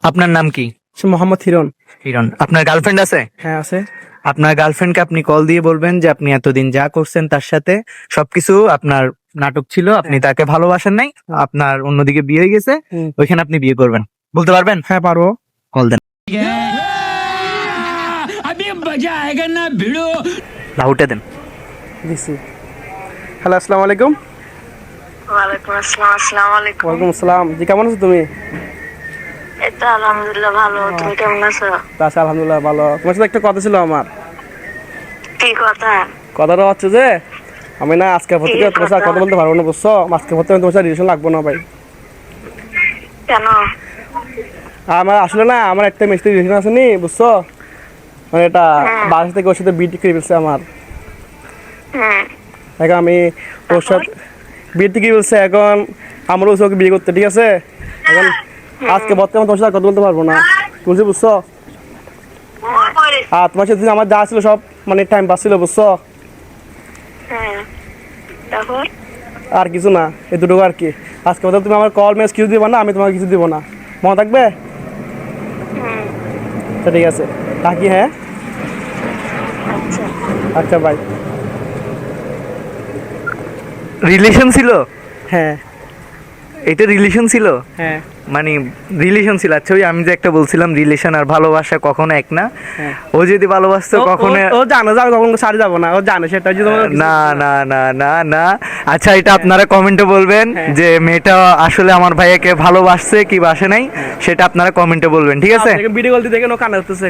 আপনার নাম কি? মোহাম্মদ হিরণ। হিরণ। আপনার গার্লফ্রেন্ড আছে? হ্যাঁ আছে। আপনার গার্লফ্রেন্ডকে আপনি কল দিয়ে বলবেন যে আপনি এতদিন যা করছেন তার সাথে সবকিছু আপনার নাটক ছিল, আপনি তাকে ভালোবাসেন নাই, আপনার অন্যদিকে বিয়ে হয়ে গেছে, ওইখানে আপনি বিয়ে করবেন। বলতে পারবেন? হ্যাঁ পারবো। কল দেন। লাউটে দেন। দিছি। হ্যালো, আসসালামু আলাইকুম। ওয়ালাইকুম আসসালাম। আসসালামু আলাইকুম। ওয়ালাইকুম আসসালাম। জি, কেমন আছো তুমি? এই তো আলহামদুলিল্লাহ ভালো। তুমি কেমন আছো? আচ্ছা, আলহামদুলিল্লাহ ভালো। তোমার সাথে একটা কথা ছিল আমার। কি কথা? কথাটা হচ্ছে যে আমি না আজকের পর থেকে তোমার সাথে কথা বলতে পারবো না, বুঝছো? আজকের পর থেকে তোমার সাথে রিলেশন লাগবো না ভাই। কেন? আমার আসলে না, আমার একটা মিষ্টি রিলেশন আছে নি, বুঝছো? মানে এটা বাসা থেকে ওর সাথে বিয়ে করে ফেলছে আমার। এখন আমি ওর সাথে বিয়ে থেকে বলছে, এখন আমারও ওকে বিয়ে করতে, ঠিক আছে? এখন আজকে বর্তমানে তোমার সাথে কথা বলতে পারবো না, বুঝছি, বুঝছো? আর তোমার সাথে আমার যা ছিল সব মানে টাইম পাস ছিল, বুঝছো? তারপর আর কিছু না, এই দুটো আর কি। আজকে কথা তুমি আমার কল মেসেজ কিছু দিবা না, আমি তোমাকে কিছু দিব না, মনে থাকবে? আচ্ছা ঠিক আছে, থাকি। হ্যাঁ আচ্ছা। আচ্ছা বাই। রিলেশন ছিল? হ্যাঁ এটা রিলেশন ছিল? হ্যাঁ মানে রিলেশন ছিল। আচ্ছা, ওই আমি যে একটা বলছিলাম রিলেশন আর ভালোবাসা কখনো এক না। হ্যাঁ। ও যদি ভালোবাসতো কখনো ও জানে যে আমি কখনো সারি যাবো না, ও জানে সেটা। যদি না না না না না। আচ্ছা, এটা আপনারা কমেন্টে বলবেন যে মেয়েটা আসলে আমার ভাইয়াকে ভালোবাসছে কি বাসে নাই, সেটা আপনারা কমেন্টে বলবেন, ঠিক আছে? ভিডিও কল দিয়ে দেখেন ও কানে হতেছে।